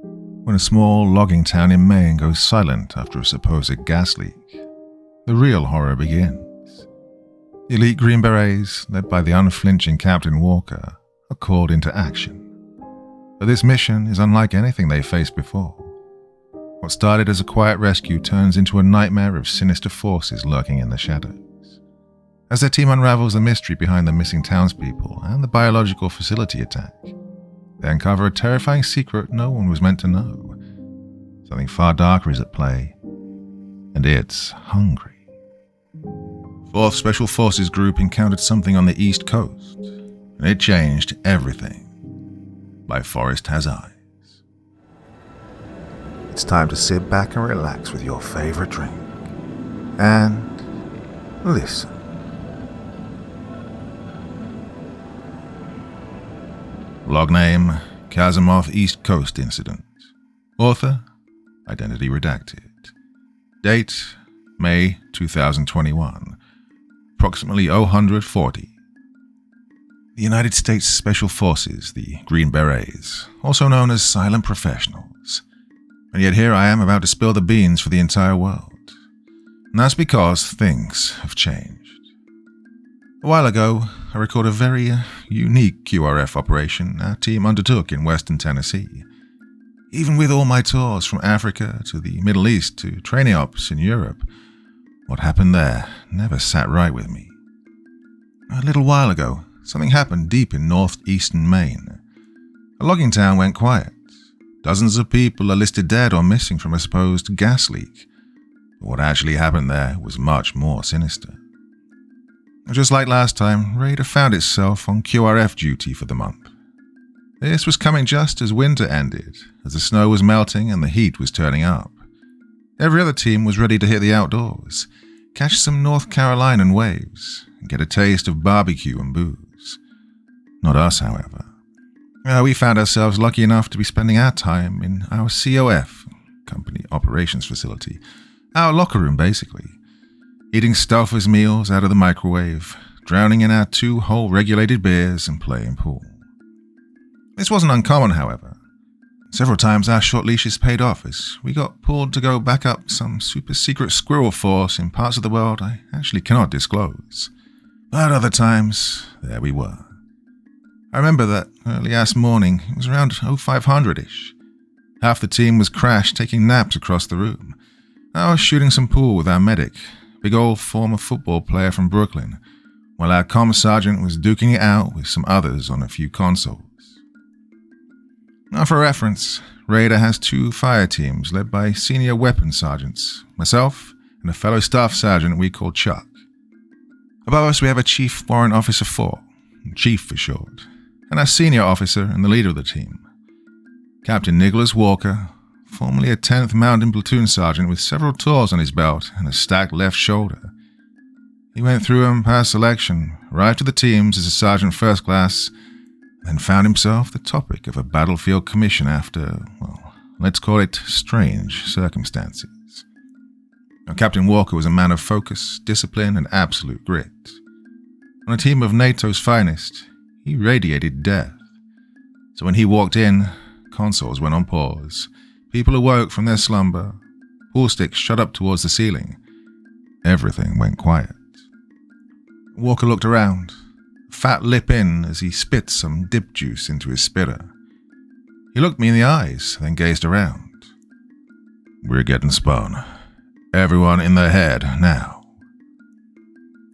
when a small logging town in Maine goes silent after a supposed gas leak, the real horror begins. The elite Green Berets, led by the unflinching Captain Walker, are called into action. But this mission is unlike anything they faced before. What started as a quiet rescue turns into a nightmare of sinister forces lurking in the shadows. As their team unravels the mystery behind the missing townspeople and the biological facility attack, they uncover a terrifying secret no one was meant to know. Something far darker is at play, and it's hungry. 4th Special Forces Group encountered something on the East Coast, and it changed everything. By Forrest Has Eyes. It's time to sit back and relax with your favorite drink, and listen. Log name, Kazimoth East Coast Incident. Author, identity redacted. Date, May 2021. Approximately 0040. The United States Special Forces, the Green Berets, also known as silent professionals. And yet here I am about to spill the beans for the entire world. And that's because things have changed. A while ago, I recorded a very unique QRF operation our team undertook in Western Tennessee. Even with all my tours from Africa to the Middle East to training ops in Europe, what happened there never sat right with me. A little while ago, something happened deep in northeastern Maine. A logging town went quiet. Dozens of people are listed dead or missing from a supposed gas leak. But what actually happened there was much more sinister. Just like last time, Raider found itself on QRF duty for the month. This was coming just as winter ended, as the snow was melting and the heat was turning up. Every other team was ready to hit the outdoors, catch some North Carolinian waves, and get a taste of barbecue and booze. Not us, however. We found ourselves lucky enough to be spending our time in our COF, Company Operations Facility, our locker room basically, eating Stouffer's meals out of the microwave, drowning in our 2 whole regulated beers and playing pool. This wasn't uncommon, however. Several times our short leashes paid off as we got pulled to go back up some super secret squirrel force in parts of the world I actually cannot disclose. But other times, there we were. I remember that early-ass morning, it was around 0500-ish. Half the team was crashed taking naps across the room. I was shooting some pool with our medic, big old former football player from Brooklyn, while our comm sergeant was duking it out with some others on a few consoles. Now for reference, Raider has 2 fire teams led by senior weapons sergeants, myself and a fellow staff sergeant we call Chuck. Above us we have a Chief Warrant Officer 4, Chief for short, and our senior officer and the leader of the team, Captain Nicholas Walker, formerly a 10th Mountain Platoon Sergeant with several tours on his belt and a stacked left shoulder. He went through and passed selection, arrived to the teams as a Sergeant First Class, then found himself the topic of a battlefield commission after, well, let's call it strange circumstances. Now, Captain Walker was a man of focus, discipline, and absolute grit. On a team of NATO's finest, he radiated death. So when he walked in, consoles went on pause. People awoke from their slumber. Pool sticks shot up towards the ceiling. Everything went quiet. Walker looked around, fat lip in as he spit some dip juice into his spitter. He looked me in the eyes, then gazed around. We're getting spun. Everyone in their head now.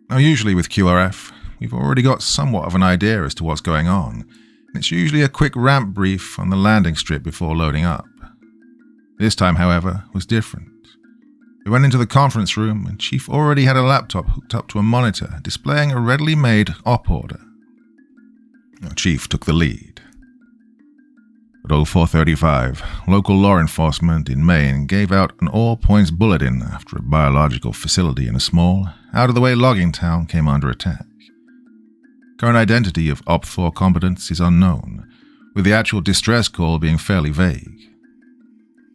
Now usually with QRF, we've already got somewhat of an idea as to what's going on, and it's usually a quick ramp brief on the landing strip before loading up. This time, however, was different. We went into the conference room and Chief already had a laptop hooked up to a monitor displaying a readily made op order. Chief took the lead. At 0435, local law enforcement in Maine gave out an all-points bulletin after a biological facility in a small, out-of-the-way logging town came under attack. Current identity of Op4 combatants is unknown, with the actual distress call being fairly vague.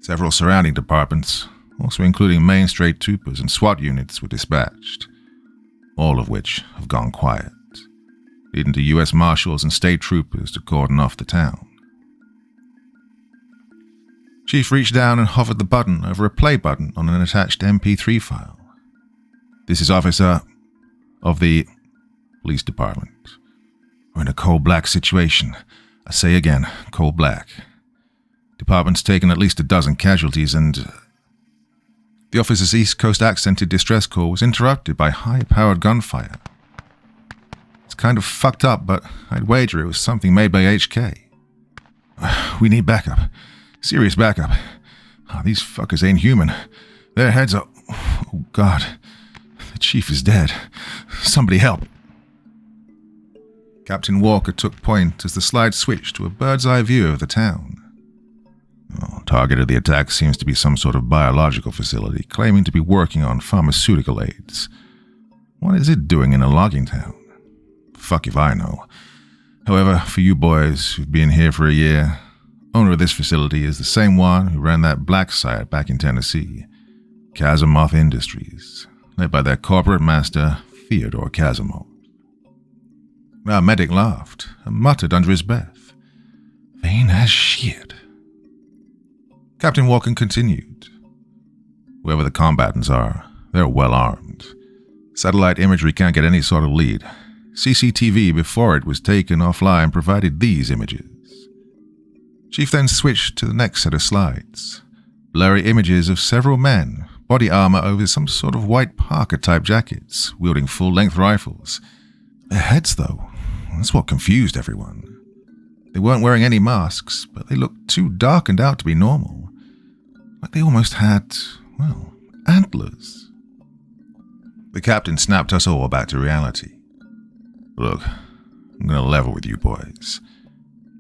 Several surrounding departments, also including Maine State Troopers and SWAT units, were dispatched, all of which have gone quiet, leading to U.S. Marshals and State Troopers to cordon off the town. Chief reached down and hovered the button over a play button on an attached MP3 file. "This is Officer of the Police Department. We're in a coal black situation. I say again, coal black. Department's taken at least a dozen casualties and..." The officer's East Coast accented distress call was interrupted by high-powered gunfire. It's kind of fucked up, but I'd wager it was something made by HK. "We need backup. Serious backup. Oh, these fuckers ain't human. Their heads are... Oh, God. The chief is dead. Somebody help." Captain Walker took point as the slide switched to a bird's-eye view of the town. Target of the attack seems to be some sort of biological facility, claiming to be working on pharmaceutical aids. What is it doing in a logging town? Fuck if I know. However, for you boys who've been here for a year, owner of this facility is the same one who ran that black site back in Tennessee, Kasimov Industries, led by their corporate master, Theodore Kasimov. Our medic laughed and muttered under his breath, "Vain as shit." Captain Walken continued. "Whoever the combatants are, they're well armed. Satellite imagery can't get any sort of lead. CCTV before it was taken offline provided these images." Chief then switched to the next set of slides. Blurry images of several men, body armor over some sort of white Parker-type jackets, wielding full-length rifles. Their heads, though, that's what confused everyone. They weren't wearing any masks, but they looked too darkened out to be normal. Like they almost had, well, antlers. The captain snapped us all back to reality. "Look, I'm going to level with you boys.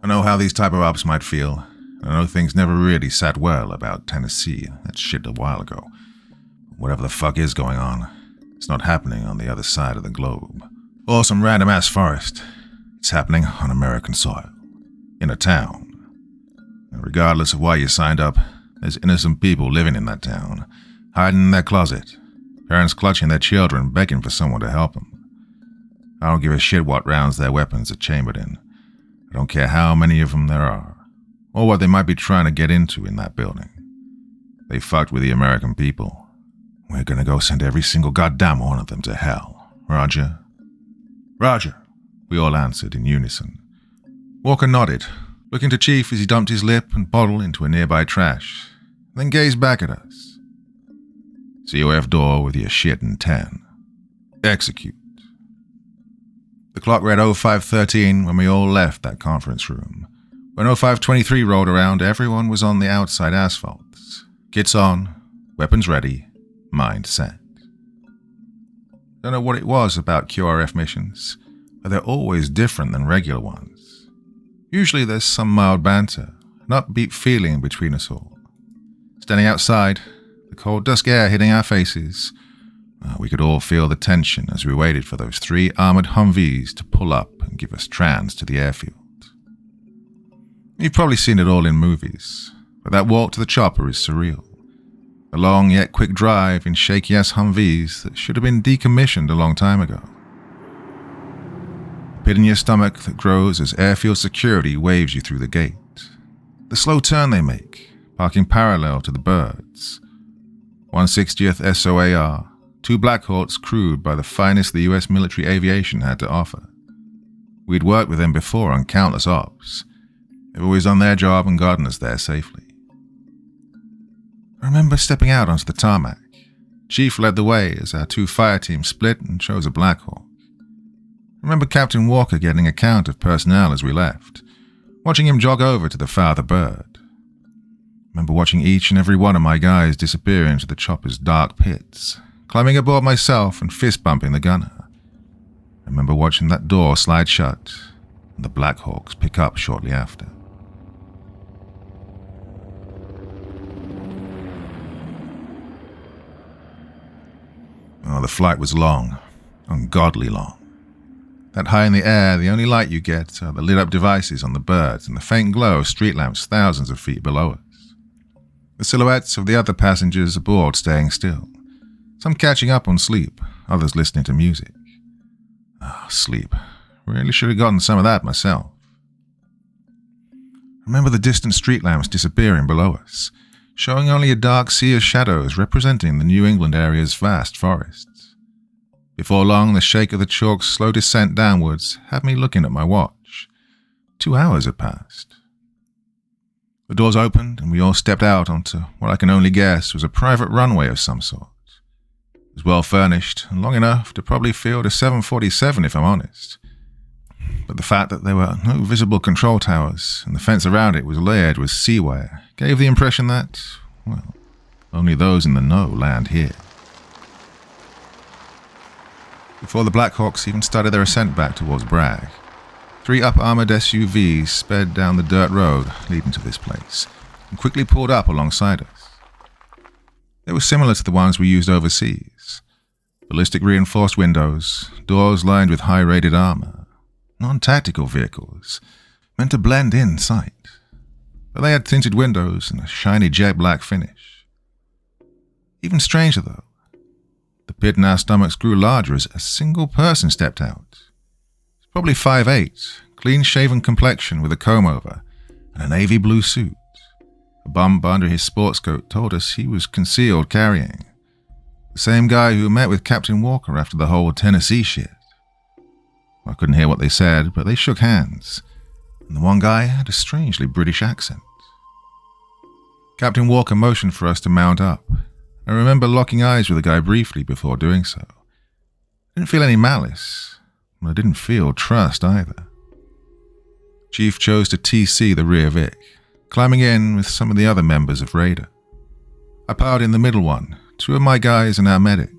I know how these type of ops might feel. I know things never really sat well about Tennessee. That shit a while ago. Whatever the fuck is going on, it's not happening on the other side of the globe. Or some random-ass forest. It's happening on American soil. In a town. And regardless of why you signed up, there's innocent people living in that town, hiding in their closet, parents clutching their children, begging for someone to help them. I don't give a shit what rounds their weapons are chambered in. I don't care how many of them there are, or what they might be trying to get into in that building. They fucked with the American people. We're gonna go send every single goddamn one of them to hell. Roger?" "Roger," we all answered in unison. Walker nodded, looking to Chief as he dumped his lip and bottle into a nearby trash, then gazed back at us. "COF door with your shit in 10. Execute." The clock read 05:13 when we all left that conference room. When 05:23 rolled around, everyone was on the outside asphalts. Kits on, weapons ready, mind set. Don't know what it was about QRF missions, but they're always different than regular ones. Usually there's some mild banter, an upbeat feeling between us all. Standing outside, the cold dusk air hitting our faces, we could all feel the tension as we waited for those 3 armored Humvees to pull up and give us trans to the airfield. You've probably seen it all in movies, but that walk to the chopper is surreal. A long yet quick drive in shaky-ass Humvees that should have been decommissioned a long time ago. Pit in your stomach that grows as airfield security waves you through the gate. The slow turn they make, parking parallel to the birds. 160th SOAR, 2 Black Hawks crewed by the finest the US military aviation had to offer. We'd worked with them before on countless ops. They've always done their job and gotten us there safely. I remember stepping out onto the tarmac. Chief led the way as our 2 fire teams split and chose a Black Hawk. I remember Captain Walker getting a count of personnel as we left, watching him jog over to the father bird. I remember watching each and every one of my guys disappear into the chopper's dark pits, climbing aboard myself and fist-bumping the gunner. I remember watching that door slide shut and the Black Hawks pick up shortly after. Oh, the flight was long, ungodly long. That high in the air, the only light you get are the lit-up devices on the birds and the faint glow of street lamps thousands of feet below us. The silhouettes of the other passengers aboard staying still, some catching up on sleep, others listening to music. Sleep. Really should have gotten some of that myself. I remember the distant street lamps disappearing below us, showing only a dark sea of shadows representing the New England area's vast forests. Before long, the shake of the chalk's slow descent downwards had me looking at my watch. 2 hours had passed. The doors opened, and we all stepped out onto what I can only guess was a private runway of some sort. It was well furnished, and long enough to probably field a 747 if I'm honest. But the fact that there were no visible control towers, and the fence around it was layered with sea wire, gave the impression that, well, only those in the know land here. Before the Blackhawks even started their ascent back towards Bragg, 3 up-armored SUVs sped down the dirt road leading to this place, and quickly pulled up alongside us. They were similar to the ones we used overseas. Ballistic reinforced windows, doors lined with high-rated armor, non-tactical vehicles, meant to blend in sight. But they had tinted windows and a shiny jet-black finish. Even stranger, though, the pit in our stomachs grew larger as a single person stepped out. Probably 5'8", clean-shaven complexion with a comb-over, and a navy blue suit. A bump under his sports coat told us he was concealed carrying. The same guy who met with Captain Walker after the whole Tennessee shit. I couldn't hear what they said, but they shook hands, and the one guy had a strangely British accent. Captain Walker motioned for us to mount up. I remember locking eyes with the guy briefly before doing so. I didn't feel any malice. I didn't feel trust either. Chief chose to TC the rear Vic, climbing in with some of the other members of Raider. I powered in the middle one, 2 of my guys and our medic.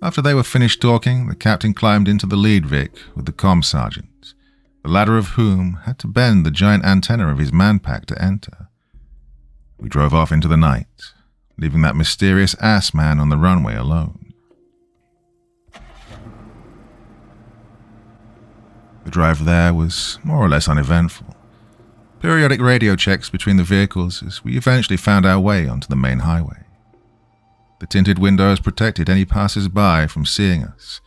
After they were finished talking, the captain climbed into the lead Vic with the comm sergeant, the latter of whom had to bend the giant antenna of his manpack to enter. We drove off into the night, leaving that mysterious ass man on the runway alone. The drive there was more or less uneventful. Periodic radio checks between the vehicles as we eventually found our way onto the main highway. The tinted windows protected any passers-by from seeing us,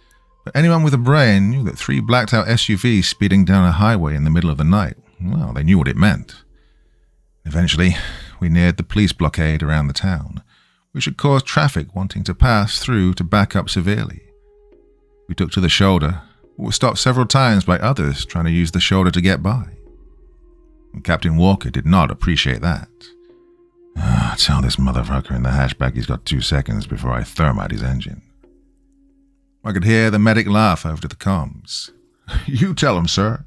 but anyone with a brain knew that 3 blacked-out SUVs speeding down a highway in the middle of the night, well, they knew what it meant. Eventually, we neared the police blockade around the town, which had caused traffic wanting to pass through to back up severely. We took to the shoulder, but were stopped several times by others trying to use the shoulder to get by. And Captain Walker did not appreciate that. Tell this motherfucker in the hatchback he's got 2 seconds before I thermite his engine. I could hear the medic laugh over the comms. You tell him, sir.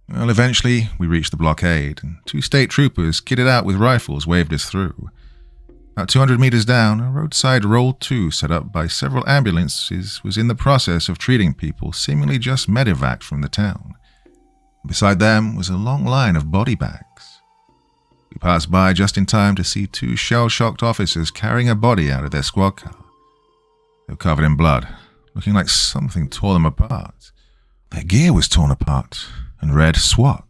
Well, eventually we reached the blockade, and 2 state troopers kitted out with rifles waved us through. About 200 meters down, a roadside Roll 2 set up by several ambulances was in the process of treating people seemingly just medevaced from the town. Beside them was a long line of body bags. We passed by just in time to see 2 shell-shocked officers carrying a body out of their squad car. They were covered in blood, looking like something tore them apart. Their gear was torn apart and read SWAT.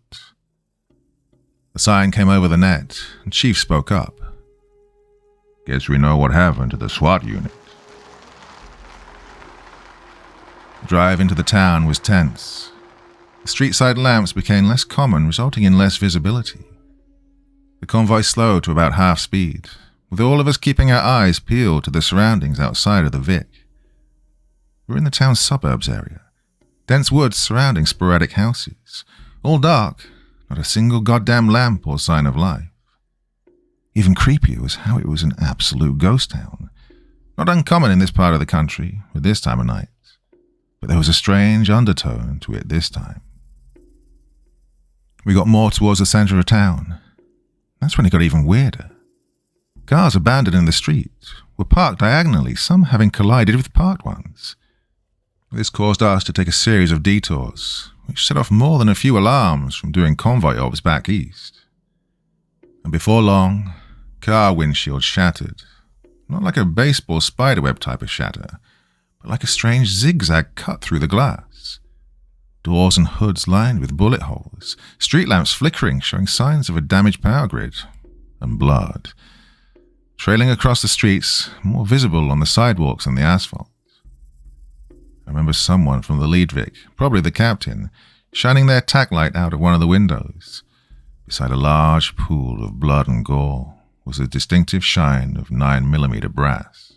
The sign came over the net, and Chief spoke up. Guess we know what happened to the SWAT unit. The drive into the town was tense. The street-side lamps became less common, resulting in less visibility. The convoy slowed to about half speed, with all of us keeping our eyes peeled to the surroundings outside of the Vic. We were in the town's suburbs area, dense woods surrounding sporadic houses, all dark, not a single goddamn lamp or sign of life. Even creepier was how it was an absolute ghost town, not uncommon in this part of the country at this time of night, but there was a strange undertone to it this time. We got more towards the center of town. That's when it got even weirder. Cars abandoned in the street were parked diagonally, some having collided with parked ones. This caused us to take a series of detours, which set off more than a few alarms from doing convoy ops back east. And before long, car windshields shattered, not like a baseball spiderweb type of shatter, but like a strange zigzag cut through the glass. Doors and hoods lined with bullet holes, street lamps flickering, showing signs of a damaged power grid, and blood trailing across the streets, more visible on the sidewalks than the asphalt. I remember someone from the lead Vic, probably the captain, shining their tack light out of one of the windows, Beside a large pool of blood and gore was a distinctive shine of 9mm brass.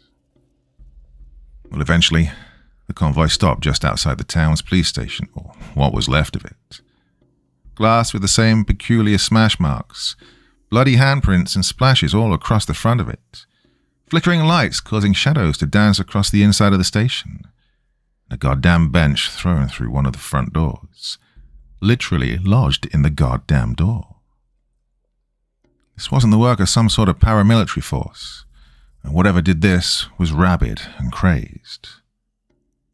Well, eventually, the convoy stopped just outside the town's police station, or what was left of it. Glass with the same peculiar smash marks, bloody handprints and splashes all across the front of it, flickering lights causing shadows to dance across the inside of the station, and a goddamn bench thrown through one of the front doors, literally lodged in the goddamn door. This wasn't the work of some sort of paramilitary force, and whatever did this was rabid and crazed.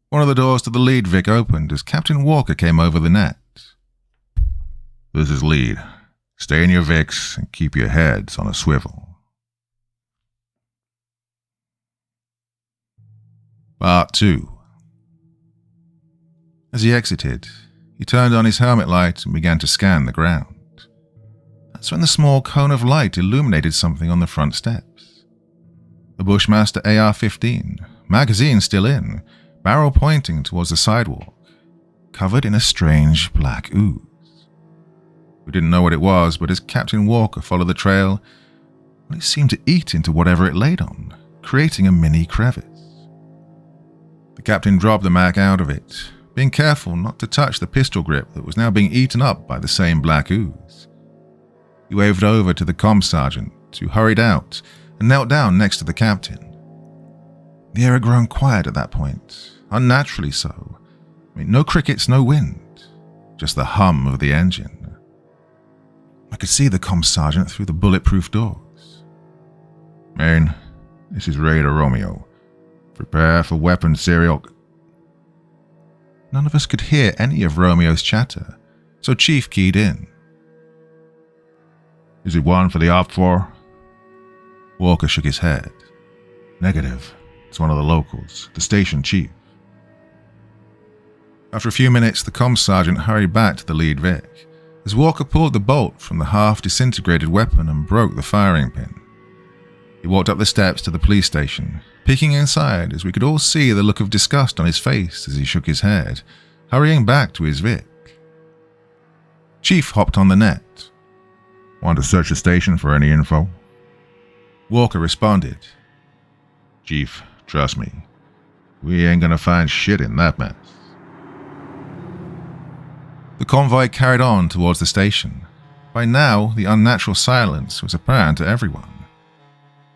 One of the doors to the lead Vic opened as Captain Walker came over the net. "This is lead. Stay in your Vics and keep your heads on a swivel." Part 2. As he exited, he turned on his helmet light and began to scan the ground. That's when the small cone of light illuminated something on the front steps. The Bushmaster AR-15, magazine still in, barrel pointing towards the sidewalk, covered in a strange black ooze. We didn't know what it was, but as Captain Walker followed the trail, it seemed to eat into whatever it laid on, creating a mini crevice. The captain dropped the mag out of it, being careful not to touch the pistol grip that was now being eaten up by the same black ooze. He waved over to the comm sergeant, who hurried out and knelt down next to the captain. The air had grown quiet at that point, unnaturally so. No crickets, no wind, just the hum of the engine. I could see the comm sergeant through the bulletproof doors. "Maine, this is Raider Romeo. Prepare for weapon serial..." None of us could hear any of Romeo's chatter, so Chief keyed in. "Is it one for the Op 4? Walker shook his head. "Negative. It's one of the locals, the station chief." After a few minutes, the comm sergeant hurried back to the lead Vic, as Walker pulled the bolt from the half-disintegrated weapon and broke the firing pin. He walked up the steps to the police station, peeking inside as we could all see the look of disgust on his face as he shook his head, hurrying back to his Vic. Chief hopped on the net. "Want to search the station for any info?" Walker responded. "Chief, trust me, we ain't gonna find shit in that mess." The convoy carried on towards the station. By now, the unnatural silence was apparent to everyone.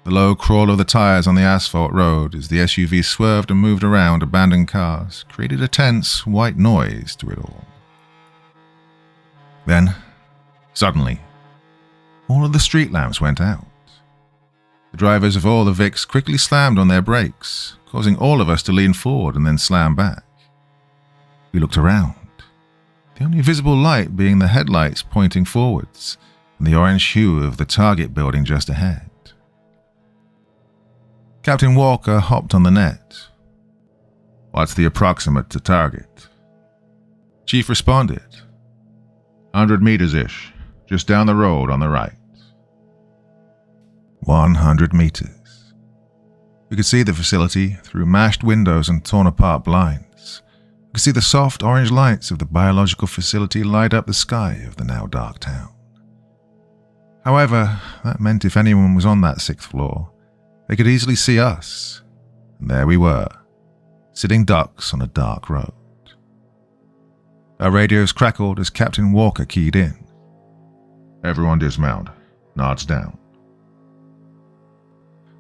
The low crawl of the tires on the asphalt road as the SUV swerved and moved around abandoned cars created a tense, white noise to it all. Then, suddenly, all of the street lamps went out. The drivers of all the Vics quickly slammed on their brakes, causing all of us to lean forward and then slam back. We looked around, the only visible light being the headlights pointing forwards and the orange hue of the target building just ahead. Captain Walker hopped on the net. "What's the approximate to target?" Chief responded. 100 meters-ish, just down the road on the right." 100 meters. We could see the facility through mashed windows and torn-apart blinds. We could see the soft orange lights of the biological facility light up the sky of the now dark town. However, that meant if anyone was on that 6th floor, they could easily see us, and there we were, sitting ducks on a dark road. Our radios crackled as Captain Walker keyed in. "Everyone dismount. Knots down."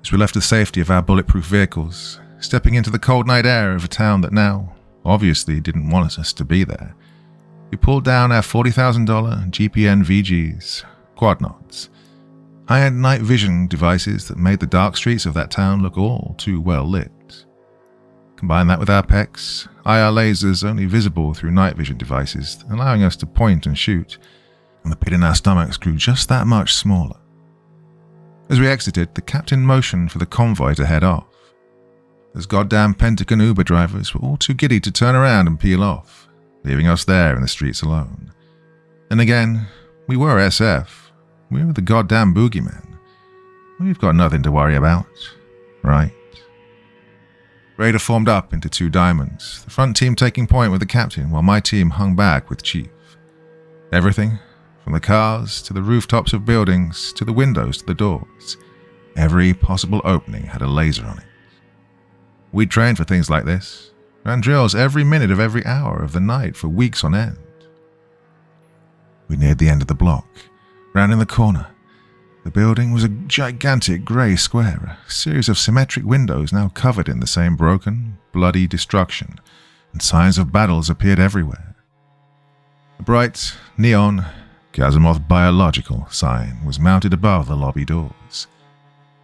As we left the safety of our bulletproof vehicles, stepping into the cold night air of a town that now, obviously, didn't want us to be there, we pulled down our $40,000 GPN VGs, quad-nods, high-end night vision devices that made the dark streets of that town look all too well lit. Combine that with our PECs, IR lasers only visible through night vision devices, allowing us to point and shoot, and the pit in our stomachs grew just that much smaller. As we exited, the captain motioned for the convoy to head off. Those goddamn Pentagon Uber drivers were all too giddy to turn around and peel off, leaving us there in the streets alone. And again, we were SF. We were the goddamn boogeymen. We've got nothing to worry about, right? Raider formed up into 2 diamonds, the front team taking point with the captain while my team hung back with Chief. Everything From the cars, to the rooftops of buildings, to the windows, to the doors. Every possible opening had a laser on it. We trained for things like this, ran drills every minute of every hour of the night for weeks on end. We neared the end of the block, round in the corner. The building was a gigantic grey square, a series of symmetric windows now covered in the same broken, bloody destruction, and signs of battles appeared everywhere. A bright, neon, Kazimoth biological sign was mounted above the lobby doors,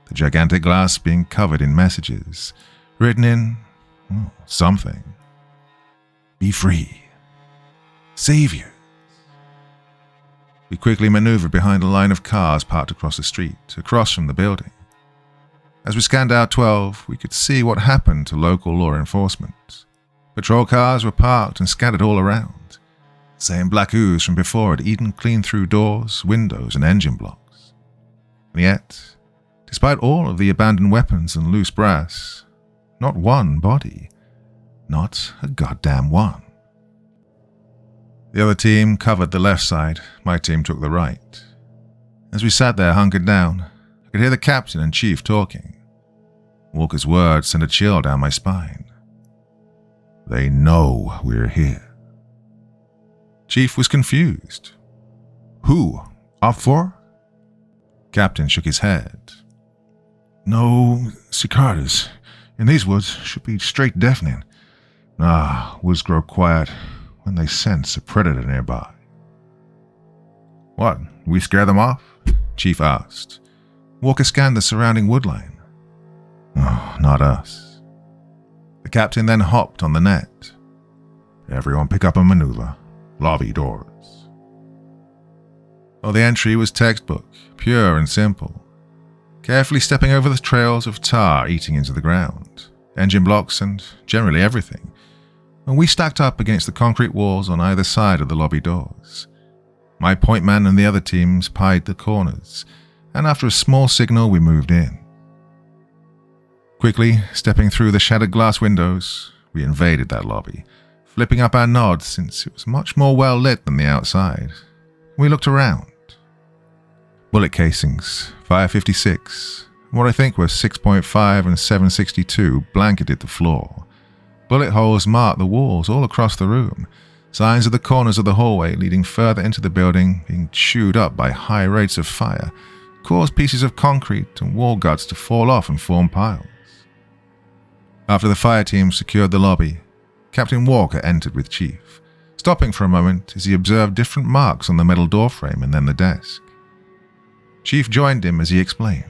the gigantic glass being covered in messages, written in something. Be free. Savior. We quickly maneuvered behind a line of cars parked across the street, across from the building. As we scanned out 12, we could see what happened to local law enforcement. Patrol cars were parked and scattered all around. The same black ooze from before had eaten clean through doors, windows, and engine blocks. And yet, despite all of the abandoned weapons and loose brass, not one body. Not a goddamn one. The other team covered the left side, my team took the right. As we sat there hunkered down, I could hear the captain and chief talking. Walker's words sent a chill down my spine. They know we're here. Chief was confused. Who? Up for? Captain shook his head. No cicadas. In these woods should be straight deafening. Woods grow quiet when they sense a predator nearby. What, we scare them off? Chief asked. Walker scanned the surrounding woodline. Not us. The captain then hopped on the net. Everyone pick up a maneuver. Lobby doors. Well, the entry was textbook, pure and simple. Carefully stepping over the trails of tar eating into the ground, engine blocks and generally everything. And we stacked up against the concrete walls on either side of the lobby doors. My point man and the other teams pied the corners, and after a small signal we moved in. Quickly, stepping through the shattered glass windows, we invaded that lobby, flipping up our nods since it was much more well lit than the outside. We looked around. Bullet casings, Fire 56, what I think were 6.5 and 7.62 blanketed the floor. Bullet holes marked the walls all across the room, signs of the corners of the hallway leading further into the building being chewed up by high rates of fire, caused pieces of concrete and wall guts to fall off and form piles. After the fire team secured the lobby, Captain Walker entered with Chief, stopping for a moment as he observed different marks on the metal doorframe and then the desk. Chief joined him as he explained.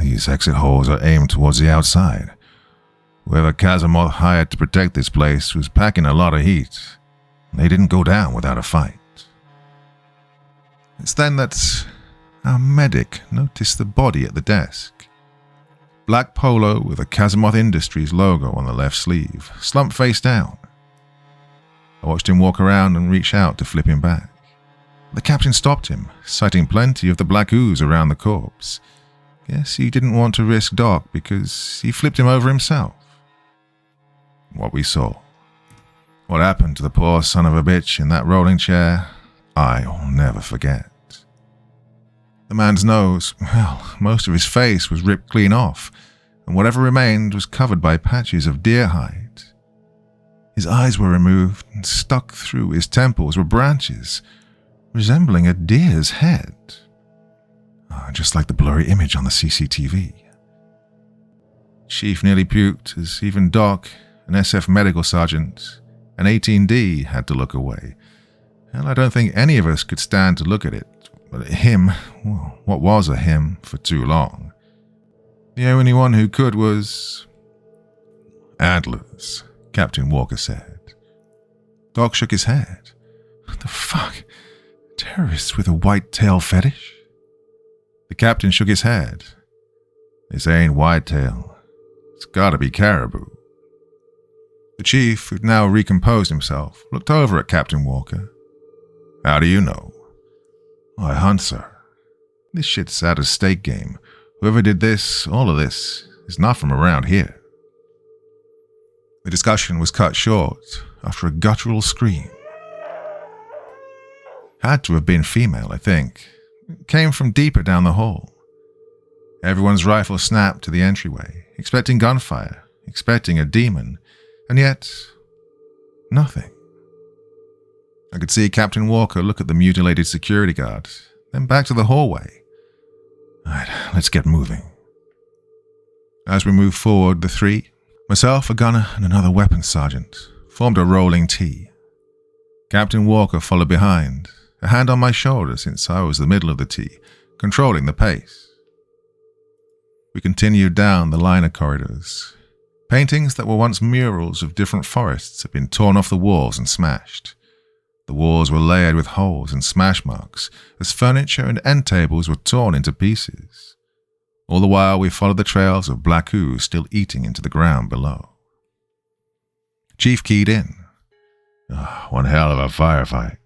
These exit holes are aimed towards the outside. Whoever Kazimoth hired to protect this place was packing a lot of heat. They didn't go down without a fight. It's then that our medic noticed the body at the desk. Black polo with a Kazimoth Industries logo on the left sleeve, slumped face down. I watched him walk around and reach out to flip him back. The captain stopped him, citing plenty of the black ooze around the corpse. Guess he didn't want to risk Doc because he flipped him over himself. What we saw. What happened to the poor son of a bitch in that rolling chair, I'll never forget. The man's nose, most of his face was ripped clean off, and whatever remained was covered by patches of deer hide. His eyes were removed, and stuck through his temples were branches, resembling a deer's head. Just like the blurry image on the CCTV. Chief nearly puked as even Doc, an SF medical sergeant, and 18D had to look away. Hell, I don't think any of us could stand to look at it, but him, what was a him, for too long. The only one who could was... Antlers, Captain Walker said. Doc shook his head. What the fuck? Terrorists with a white tail fetish? The captain shook his head. This ain't whitetail. It's gotta be caribou. The chief, who'd now recomposed himself, looked over at Captain Walker. How do you know? I hunt, sir. This shit's out of stake game. Whoever did this, all of this, is not from around here. The discussion was cut short after a guttural scream. Had to have been female, I think. It came from deeper down the hall. Everyone's rifle snapped to the entryway, expecting gunfire, expecting a demon, and yet nothing. I could see Captain Walker look at the mutilated security guard, then back to the hallway. Alright, let's get moving. As we moved forward, the three, myself, a gunner, and another weapons sergeant, formed a rolling T. Captain Walker followed behind, a hand on my shoulder since I was the middle of the T, controlling the pace. We continued down the line of corridors. Paintings that were once murals of different forests had been torn off the walls and smashed. The walls were layered with holes and smash marks as furniture and end tables were torn into pieces. All the while we followed the trails of black ooze still eating into the ground below. Chief keyed in. One hell of a firefight.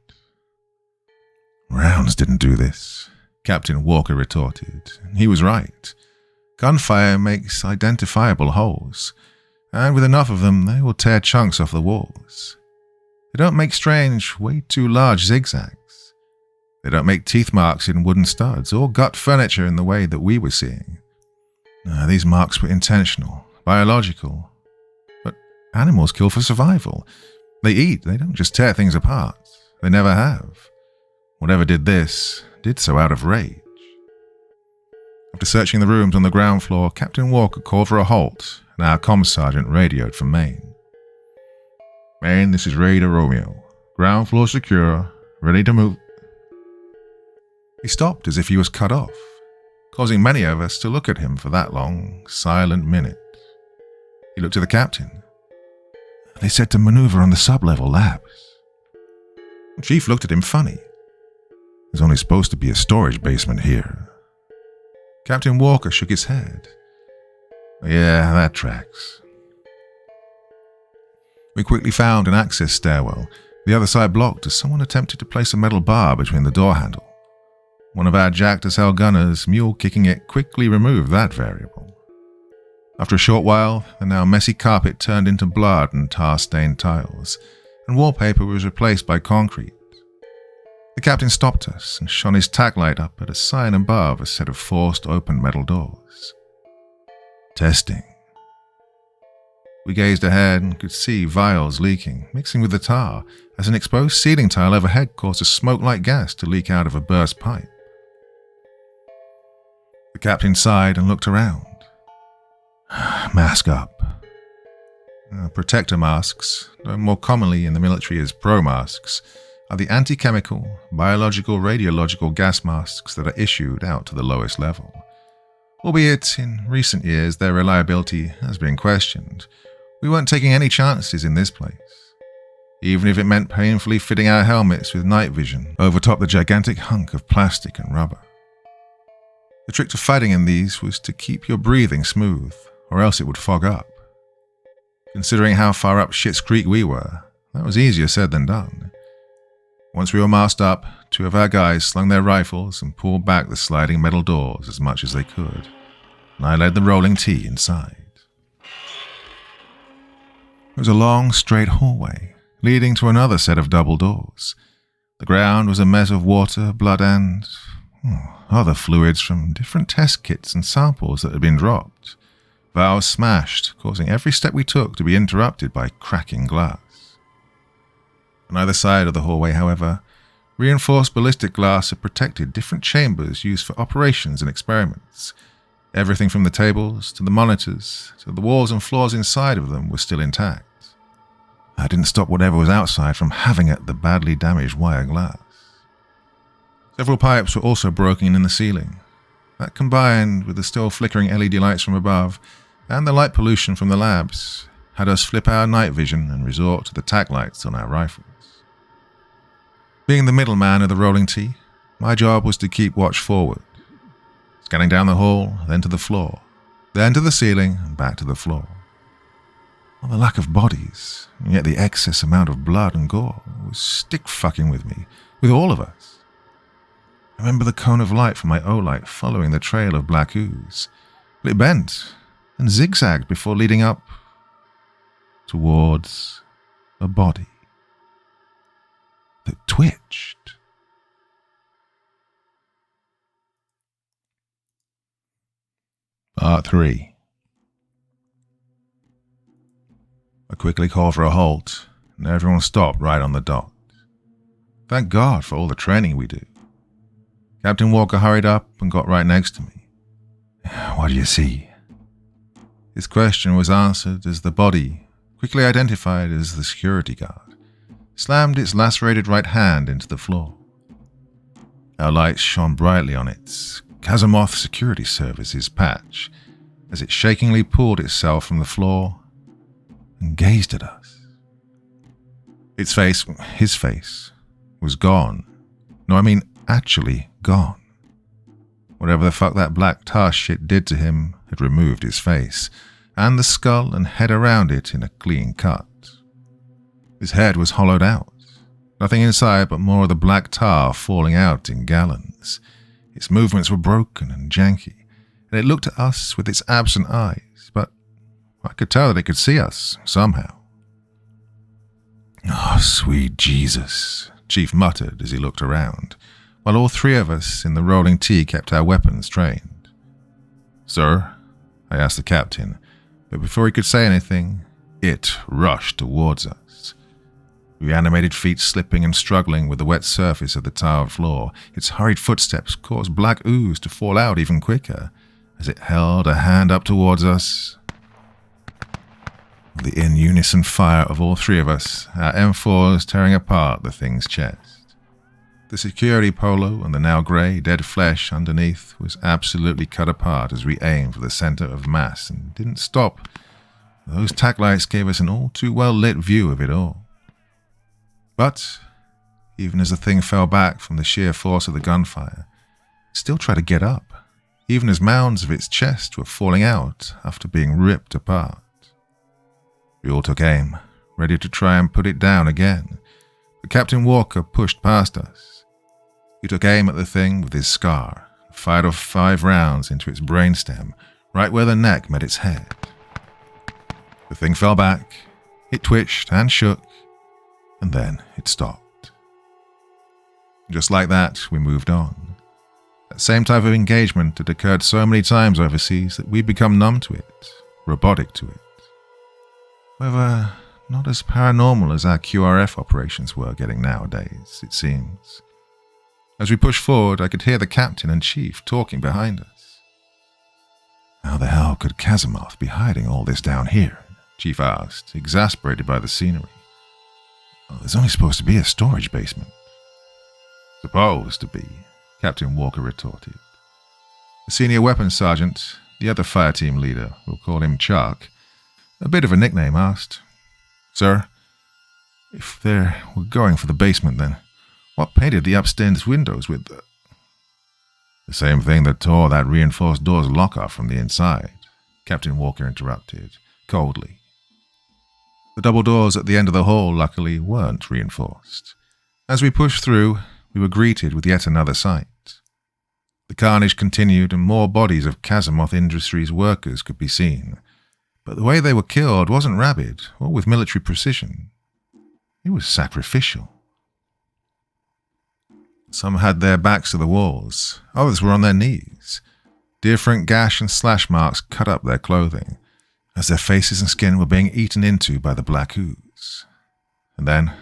Rounds didn't do this, Captain Walker retorted. He was right. Gunfire makes identifiable holes, and with enough of them they will tear chunks off the walls. They don't make strange, way too large zigzags. They don't make teeth marks in wooden studs or gut furniture in the way that we were seeing. These marks were intentional, biological. But animals kill for survival. They eat, they don't just tear things apart. They never have. Whatever did this, did so out of rage. After searching the rooms on the ground floor, Captain Walker called for a halt, and our comm sergeant radioed from Maine. Maine, this is Raider Romeo. Ground floor secure, ready to move. He stopped as if he was cut off, causing many of us to look at him for that long, silent minute. He looked to the captain. They said to maneuver on the sub-level labs. The chief looked at him funny. There's only supposed to be a storage basement here. Captain Walker shook his head. Yeah, that tracks. We quickly found an access stairwell, the other side blocked as someone attempted to place a metal bar between the door handle. One of our jacked-as-hell gunners, mule kicking it, quickly removed that variable. After a short while, the now messy carpet turned into blood and tar-stained tiles, and wallpaper was replaced by concrete. The captain stopped us and shone his tack light up at a sign above a set of forced open metal doors. Testing. We gazed ahead and could see vials leaking, mixing with the tar, as an exposed ceiling tile overhead caused a smoke-like gas to leak out of a burst pipe. The captain sighed and looked around. Mask up. Protector masks, known more commonly in the military as pro-masks, are the anti-chemical, biological, radiological gas masks that are issued out to the lowest level. Albeit, in recent years, their reliability has been questioned. We weren't taking any chances in this place. Even if it meant painfully fitting our helmets with night vision over top the gigantic hunk of plastic and rubber. The trick to fighting in these was to keep your breathing smooth, or else it would fog up. Considering how far up Schitt's Creek we were, that was easier said than done. Once we were masked up, two of our guys slung their rifles and pulled back the sliding metal doors as much as they could, and I led the rolling T inside. It was a long, straight hallway, leading to another set of double doors. The ground was a mess of water, blood, and other fluids from different test kits and samples that had been dropped. Valves smashed, causing every step we took to be interrupted by cracking glass. On either side of the hallway, however, reinforced ballistic glass had protected different chambers used for operations and experiments. Everything from the tables, to the monitors, to the walls and floors inside of them was still intact. That didn't stop whatever was outside from having at the badly damaged wire glass. Several pipes were also broken in the ceiling. That combined with the still flickering LED lights from above and the light pollution from the labs had us flip our night vision and resort to the tack lights on our rifles. Being the middleman of the rolling T, my job was to keep watch forward, scanning down the hall, then to the floor, then to the ceiling and back to the floor. The lack of bodies, and yet the excess amount of blood and gore was stick-fucking with me, with all of us. I remember the cone of light from my O-light following the trail of black ooze, but it bent and zigzagged before leading up towards a body that twitched. Part 3. I quickly called for a halt, and everyone stopped right on the dot. Thank God for all the training we do. Captain Walker hurried up and got right next to me. What do you see? His question was answered as the body, quickly identified as the security guard, slammed its lacerated right hand into the floor. Our lights shone brightly on its Kazamoth Security Services patch as it shakingly pulled itself from the floor and gazed at us. His face, was gone. No, I mean actually gone. Whatever the fuck that black tar shit did to him had removed his face, and the skull and head around it in a clean cut. His head was hollowed out. Nothing inside but more of the black tar falling out in gallons. Its movements were broken and janky, and it looked at us with its absent eyes, but I could tell that it could see us, somehow. Oh, sweet Jesus, Chief muttered as he looked around, while all three of us in the rolling T kept our weapons trained. Sir, I asked the captain, but before he could say anything, it rushed towards us. Reanimated feet slipping and struggling with the wet surface of the tiled floor, its hurried footsteps caused black ooze to fall out even quicker as it held a hand up towards us. The in-unison fire of all three of us, our M4s tearing apart the thing's chest. The security polo and the now grey, dead flesh underneath was absolutely cut apart as we aimed for the center of mass and didn't stop. Those tack lights gave us an all too well-lit view of it all. But, even as the thing fell back from the sheer force of the gunfire, it still tried to get up, even as mounds of its chest were falling out after being ripped apart. We all took aim, ready to try and put it down again, but Captain Walker pushed past us. He took aim at the thing with his scar, and fired off 5 rounds into its brainstem, right where the neck met its head. The thing fell back, it twitched and shook, and then it stopped. Just like that, we moved on. That same type of engagement had occurred so many times overseas that we'd become numb to it, robotic to it. However, not as paranormal as our QRF operations were getting nowadays, it seems. As we pushed forward, I could hear the captain and chief talking behind us. How the hell could Kazamoth be hiding all this down here? Chief asked, exasperated by the scenery. There's only supposed to be a storage basement. Supposed to be, Captain Walker retorted. The senior weapons sergeant, the other fire team leader, we'll call him Chuck, a bit of a nickname, asked, Sir, if they were going for the basement, then what painted the upstairs windows with the same thing that tore that reinforced door's lock off from the inside, Captain Walker interrupted, coldly. The double doors at the end of the hall, luckily, weren't reinforced. As we pushed through, we were greeted with yet another sight. The carnage continued and more bodies of Kazamoth Industries workers could be seen. But the way they were killed wasn't rabid or with military precision. It was sacrificial. Some had their backs to the walls, others were on their knees. Different gash and slash marks cut up their clothing, as their faces and skin were being eaten into by the black ooze. And then,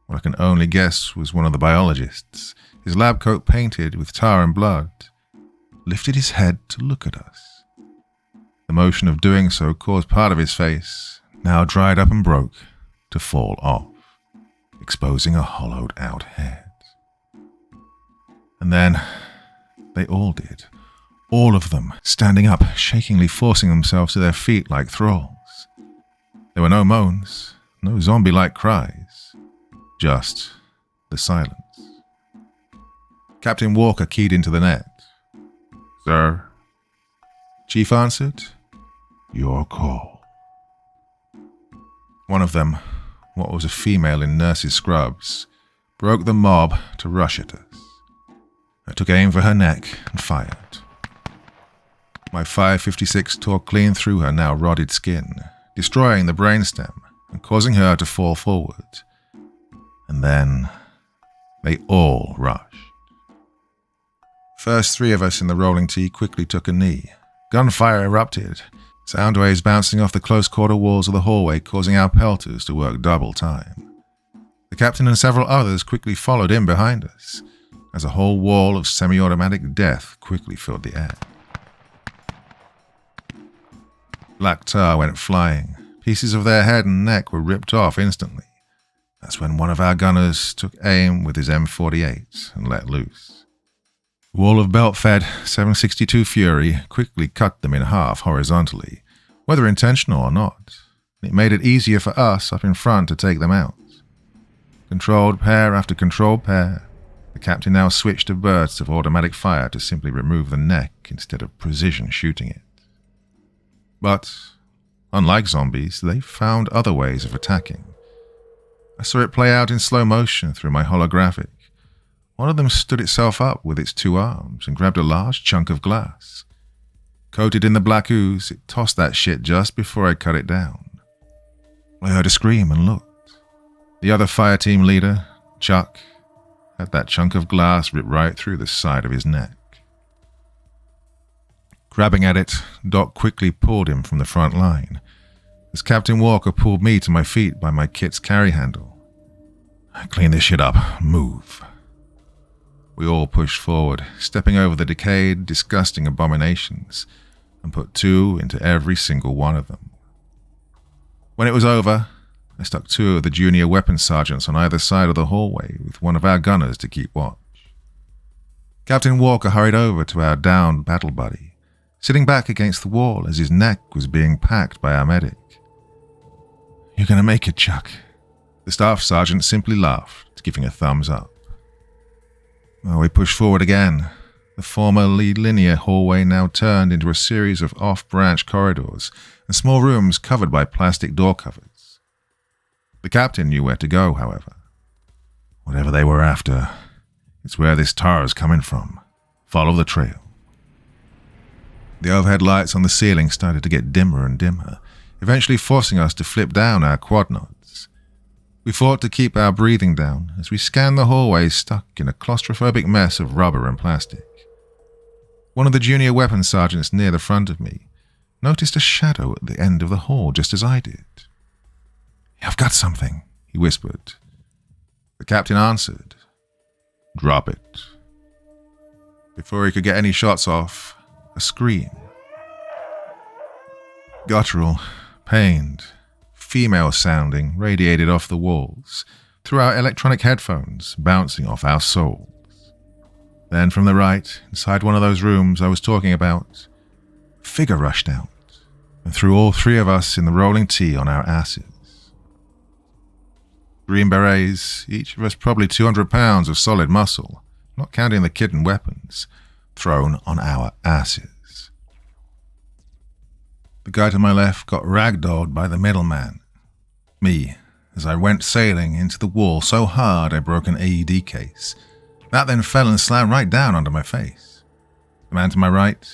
what I can only guess was one of the biologists, his lab coat painted with tar and blood, lifted his head to look at us. The motion of doing so caused part of his face, now dried up and broke, to fall off, exposing a hollowed-out head. And then, they all did. All of them, standing up, shakingly forcing themselves to their feet like thralls. There were no moans, no zombie-like cries, just the silence. Captain Walker keyed into the net. Sir? Chief answered, Your call. One of them, what was a female in nurse's scrubs, broke the mob to rush at us. I took aim for her neck and fired. My 5.56 tore clean through her now rotted skin, destroying the brainstem and causing her to fall forward. And then they all rushed. First 3 of us in the rolling T quickly took a knee, Gunfire erupted, sound waves bouncing off the close-quarter walls of the hallway, causing our pelters to work double time. The captain and several others quickly followed in behind us, as a whole wall of semi-automatic death quickly filled the air. Black tar went flying. Pieces of their head and neck were ripped off instantly. That's when one of our gunners took aim with his M48 and let loose. A wall of belt-fed 7.62 Fury quickly cut them in half horizontally, whether intentional or not. It made it easier for us up in front to take them out. Controlled pair after controlled pair, the captain now switched to bursts of automatic fire to simply remove the neck instead of precision shooting it. But, unlike zombies, they found other ways of attacking. I saw it play out in slow motion through my holographic. One of them stood itself up with its two arms and grabbed a large chunk of glass. Coated in the black ooze, it tossed that shit just before I cut it down. I heard a scream and looked. The other fire team leader, Chuck, had that chunk of glass ripped right through the side of his neck. Grabbing at it, Doc quickly pulled him from the front line, as Captain Walker pulled me to my feet by my kit's carry handle. Clean this shit up. Move. We all pushed forward, stepping over the decayed, disgusting abominations, and put two into every single one of them. When it was over, I stuck two of the junior weapons sergeants on either side of the hallway with one of our gunners to keep watch. Captain Walker hurried over to our downed battle buddy, sitting back against the wall as his neck was being packed by our medic. "You're gonna make it, Chuck." The staff sergeant simply laughed, giving a thumbs up. Well, we pushed forward again. The former lead linear hallway now turned into a series of off-branch corridors and small rooms covered by plastic door covers. The captain knew where to go, however. Whatever they were after, it's where this tar is coming from. Follow the trail. The overhead lights on the ceiling started to get dimmer and dimmer, eventually forcing us to flip down our quad nods. We fought to keep our breathing down as we scanned the hallway stuck in a claustrophobic mess of rubber and plastic. One of the junior weapons sergeants near the front of me noticed a shadow at the end of the hall just as I did. "I've got something," he whispered. The captain answered, "Drop it." Before he could get any shots off, a scream. Guttural, pained, female-sounding radiated off the walls, through our electronic headphones, bouncing off our souls. Then from the right, inside one of those rooms I was talking about, a figure rushed out and threw all three of us in the rolling T on our asses. Green Berets, each of us probably 200 pounds of solid muscle, not counting the kit and weapons, thrown on our asses. The guy to my left got ragdolled by the middleman. Me, as I went sailing into the wall so hard I broke an AED case. That then fell and slammed right down onto my face. The man to my right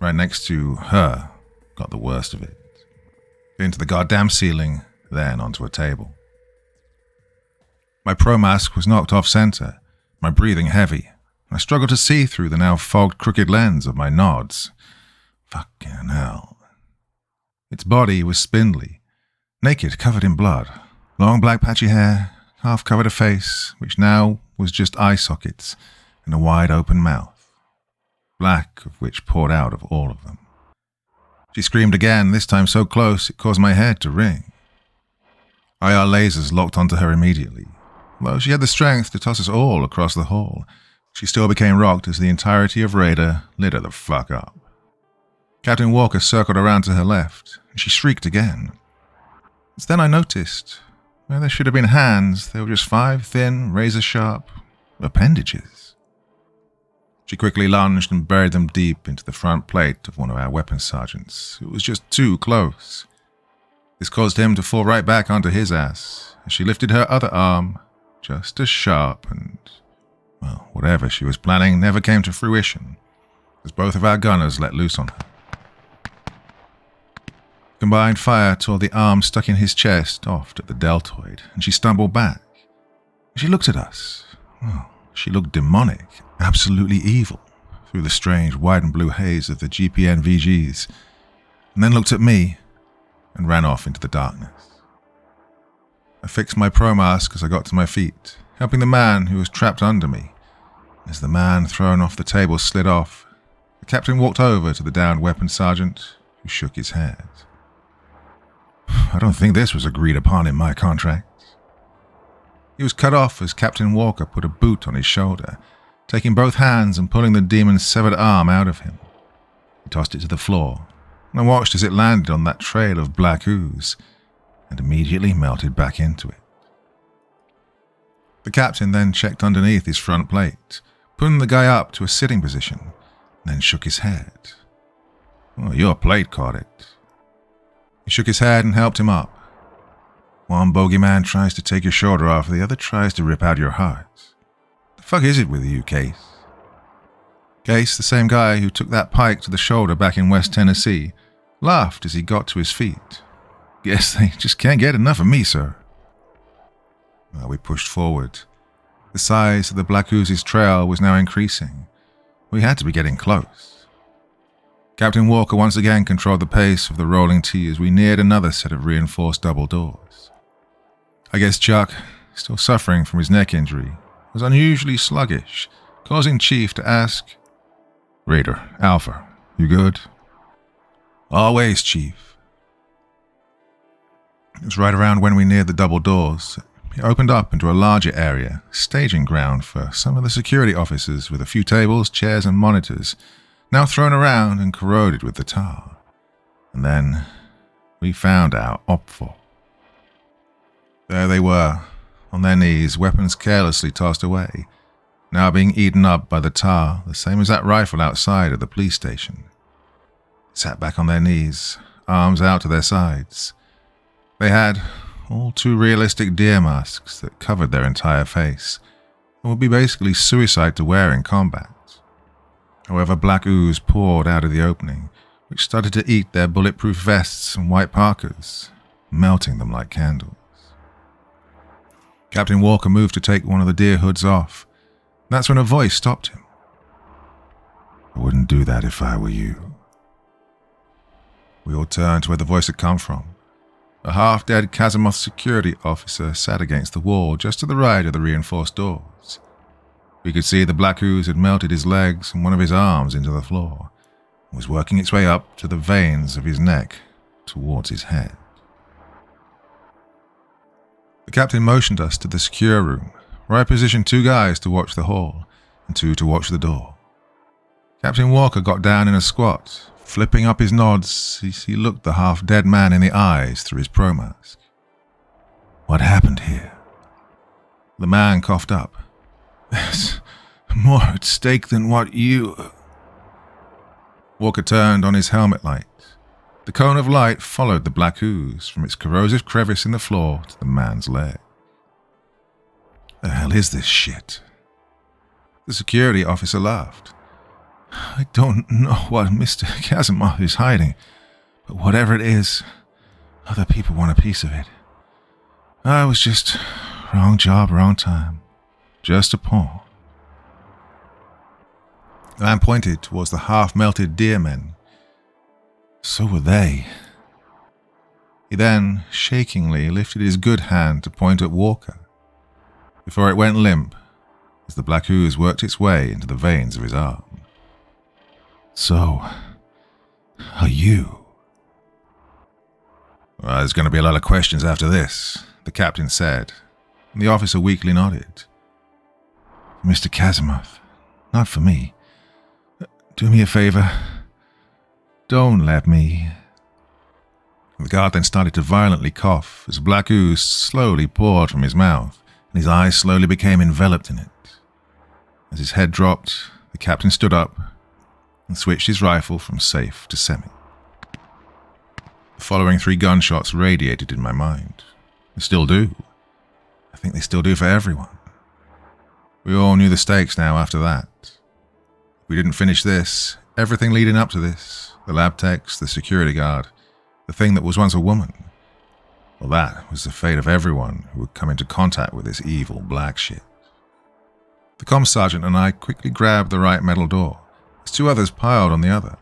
next to her, got the worst of it. Into the goddamn ceiling, then onto a table. My pro mask was knocked off center, my breathing heavy. I struggled to see through the now fogged crooked lens of my nods. Fucking hell. Its body was spindly, naked, covered in blood. Long black patchy hair, half-covered a face, which now was just eye sockets and a wide open mouth, black of which poured out of all of them. She screamed again, this time so close it caused my head to ring. IR lasers locked onto her immediately. Although she had the strength to toss us all across the hall, she still became rocked as the entirety of Raider lit her the fuck up. Captain Walker circled around to her left, and she shrieked again. It's then I noticed, where there should have been hands, there were just 5 thin, razor-sharp appendages. She quickly lunged and buried them deep into the front plate of one of our weapons sergeants. It was just too close. This caused him to fall right back onto his ass, as she lifted her other arm, just as sharp, and, well, whatever she was planning never came to fruition, as both of our gunners let loose on her. Combined fire tore the arm stuck in his chest off at the deltoid, and she stumbled back. She looked at us. Oh, she looked demonic, absolutely evil, through the strange white and blue haze of the GPN VGs, and then looked at me and ran off into the darkness. I fixed my pro mask as I got to my feet, helping the man who was trapped under me. As the man thrown off the table slid off, the captain walked over to the downed weapons sergeant, who shook his head. I don't think this was agreed upon in my contract. He was cut off as Captain Walker put a boot on his shoulder, taking both hands and pulling the demon's severed arm out of him. He tossed it to the floor, and I watched as it landed on that trail of black ooze, and immediately melted back into it. The captain then checked underneath his front plate, pulling the guy up to a sitting position, and then shook his head. "Oh, your plate caught it." He shook his head and helped him up. "One bogeyman tries to take your shoulder off, the other tries to rip out your heart. The fuck is it with you, Case?" Case, the same guy who took that pike to the shoulder back in West Tennessee, laughed as he got to his feet. "Guess they just can't get enough of me, sir." Well, we pushed forward. The size of the Black Ooze's trail was now increasing. We had to be getting close. Captain Walker once again controlled the pace of the rolling T as we neared another set of reinforced double doors. I guess Chuck, still suffering from his neck injury, was unusually sluggish, causing Chief to ask, "Raider, Alpha, you good?" "Always, Chief." It was right around when we neared the double doors. It opened up into a larger area, staging ground for some of the security officers with a few tables, chairs, and monitors, now thrown around and corroded with the tar. And then we found our opful. There they were, on their knees, weapons carelessly tossed away, now being eaten up by the tar, the same as that rifle outside of the police station. They sat back on their knees, arms out to their sides. They had all too realistic deer masks that covered their entire face, and would be basically suicide to wear in combat. However, black ooze poured out of the opening, which started to eat their bulletproof vests and white parkas, melting them like candles. Captain Walker moved to take one of the deer hoods off. That's when a voice stopped him. "I wouldn't do that if I were you." We all turned to where the voice had come from. A half-dead Kazimoth security officer sat against the wall just to the right of the reinforced doors. We could see the black ooze had melted his legs and one of his arms into the floor, and was working its way up to the veins of his neck towards his head. The captain motioned us to the secure room, where I positioned 2 guys to watch the hall and 2 to watch the door. Captain Walker got down in a squat, flipping up his nods as he looked the half-dead man in the eyes through his pro mask. "What happened here?" The man coughed up. "There's more at stake than what you..." Walker turned on his helmet light. The cone of light followed the black ooze from its corrosive crevice in the floor to the man's leg. "The hell is this shit?" The security officer laughed. "I don't know what Mr. Kazimoth is hiding, but whatever it is, other people want a piece of it. I was just wrong job, wrong time. Just a pawn." The man pointed towards the half-melted deer men. So were they. He then, shakingly, lifted his good hand to point at Walker, before it went limp as the black ooze worked its way into the veins of his arm. "So, are you?" "Well, there's going to be a lot of questions after this," the captain said, and the officer weakly nodded. "Mr. Kazimoth, not for me. Do me a favor. Don't let me..." The guard then started to violently cough as black ooze slowly poured from his mouth, and his eyes slowly became enveloped in it. As his head dropped, the captain stood up and switched his rifle from safe to semi. The following 3 gunshots radiated in my mind. They still do. I think they still do for everyone. We all knew the stakes now after that. If we didn't finish this, everything leading up to this, the lab techs, the security guard, the thing that was once a woman, well, that was the fate of everyone who would come into contact with this evil black shit. The comm sergeant and I quickly grabbed the right metal door as 2 others piled on the other.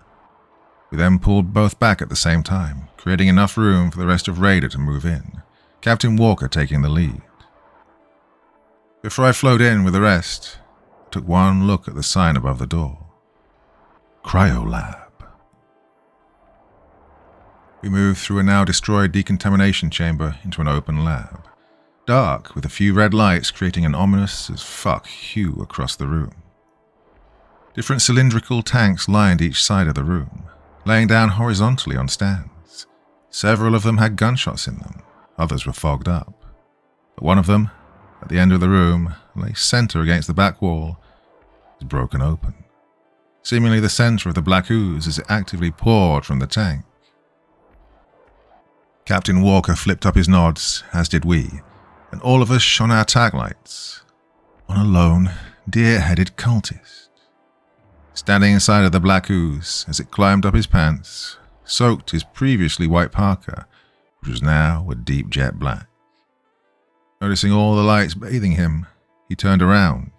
We then pulled both back at the same time, creating enough room for the rest of Raider to move in, Captain Walker taking the lead. Before I flowed in with the rest, I took one look at the sign above the door. Cryolab. We moved through a now destroyed decontamination chamber into an open lab, dark with a few red lights creating an ominous as fuck hue across the room. Different cylindrical tanks lined each side of the room, laying down horizontally on stands. Several of them had gunshots in them, others were fogged up. But one of them, at the end of the room, lay center against the back wall, was broken open. Seemingly the center of the black ooze as it actively poured from the tank. Captain Walker flipped up his nods, as did we, and all of us shone our tag lights on a lone, deer-headed cultist. Standing inside of the black ooze as it climbed up his pants, soaked his previously white parka, which was now a deep jet black. Noticing all the lights bathing him, he turned around,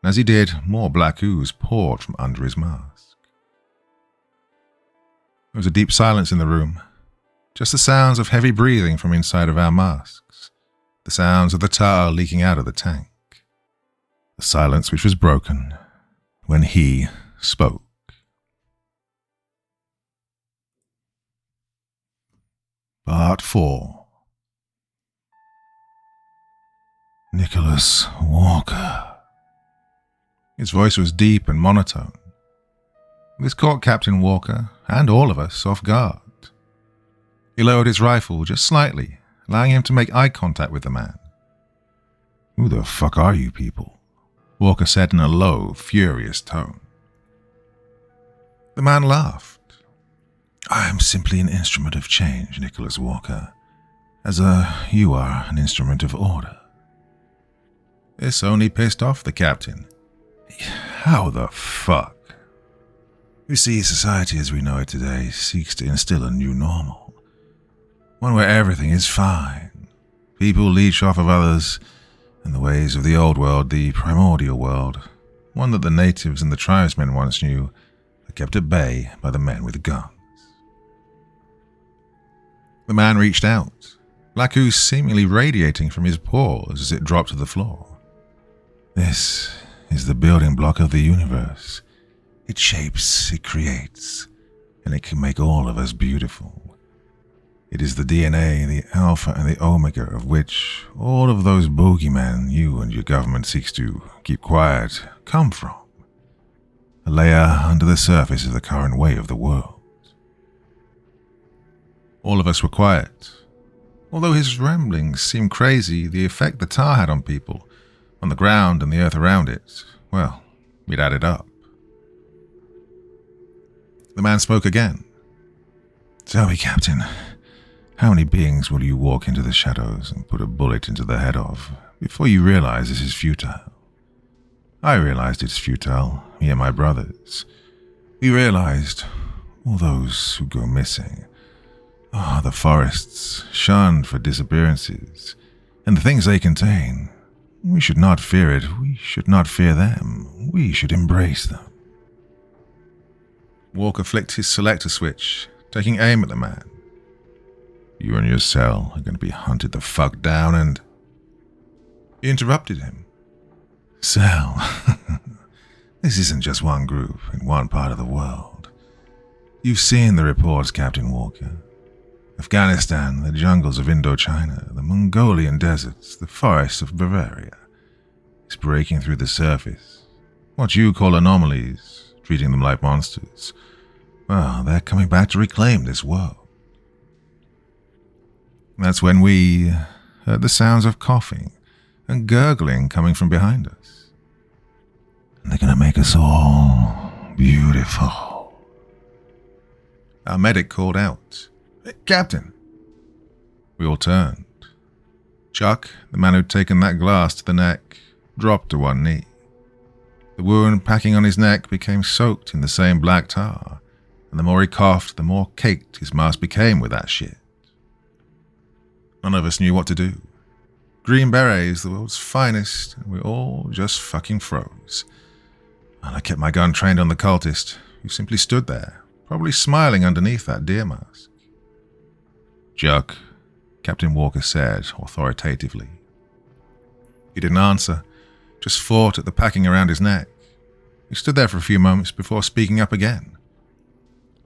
and as he did, more black ooze poured from under his mask. There was a deep silence in the room, just the sounds of heavy breathing from inside of our masks, the sounds of the tar leaking out of the tank. The silence which was broken when he spoke. Part 4. Nicholas Walker. His voice was deep and monotone. This caught Captain Walker, and all of us, off guard. He lowered his rifle just slightly, allowing him to make eye contact with the man. "Who the fuck are you people?" Walker said in a low, furious tone. The man laughed. "I am simply an instrument of change, Nicholas Walker, as you are an instrument of order." This only pissed off the captain. How the fuck? You see, society as we know it today seeks to instill a new normal. One where everything is fine. People leech off of others, and the ways of the old world, the primordial world, one that the natives and the tribesmen once knew, are kept at bay by the men with guns. The man reached out, black ooze seemingly radiating from his pores as it dropped to the floor. "This is the building block of the universe. It shapes, it creates, and it can make all of us beautiful. It is the DNA, the alpha and the omega of which all of those bogeymen you and your government seeks to keep quiet come from. A layer under the surface of the current way of the world." All of us were quiet. Although his ramblings seemed crazy, the effect the tar had on people, on the ground and the earth around it, well, it added up. The man spoke again. "Tell me, Captain, how many beings will you walk into the shadows and put a bullet into the head of before you realize this is futile? I realized it's futile, me and my brothers. We realized all those who go missing. The forests, shunned for disappearances, and the things they contain. We should not fear it. We should not fear them. We should embrace them." Walker flicked his selector switch, taking aim at the man. "You and your cell are going to be hunted the fuck down and—" He interrupted him. "Cell? This isn't just one group in one part of the world. You've seen the reports, Captain Walker. Afghanistan, the jungles of Indochina, the Mongolian deserts, the forests of Bavaria. It's breaking through the surface. What you call anomalies, treating them like monsters. Well, they're coming back to reclaim this world." That's when we heard the sounds of coughing and gurgling coming from behind us. "And they're going to make us all beautiful." Our medic called out, "Hey, Captain!" We all turned. Chuck, the man who'd taken that glass to the neck, dropped to one knee. The wound packing on his neck became soaked in the same black tar, and the more he coughed, the more caked his mask became with that shit. None of us knew what to do. Green Berets, the world's finest, and we all just fucking froze. And I kept my gun trained on the cultist, who simply stood there, probably smiling underneath that deer mask. "Chuck," Captain Walker said authoritatively. He didn't answer, just fought at the packing around his neck. He stood there for a few moments before speaking up again.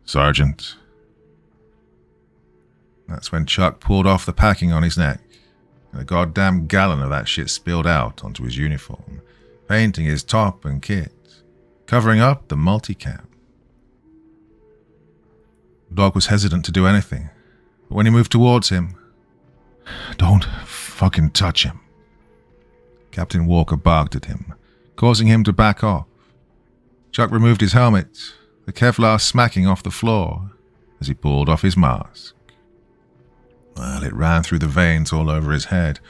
"Sergeant." That's when Chuck pulled off the packing on his neck, and a goddamn gallon of that shit spilled out onto his uniform, painting his top and kit, covering up the multicam. The dog was hesitant to do anything, but when he moved towards him, "Don't fucking touch him." Captain Walker barked at him, causing him to back off. Chuck removed his helmet, the Kevlar smacking off the floor as he pulled off his mask. Well, it ran through the veins all over his head,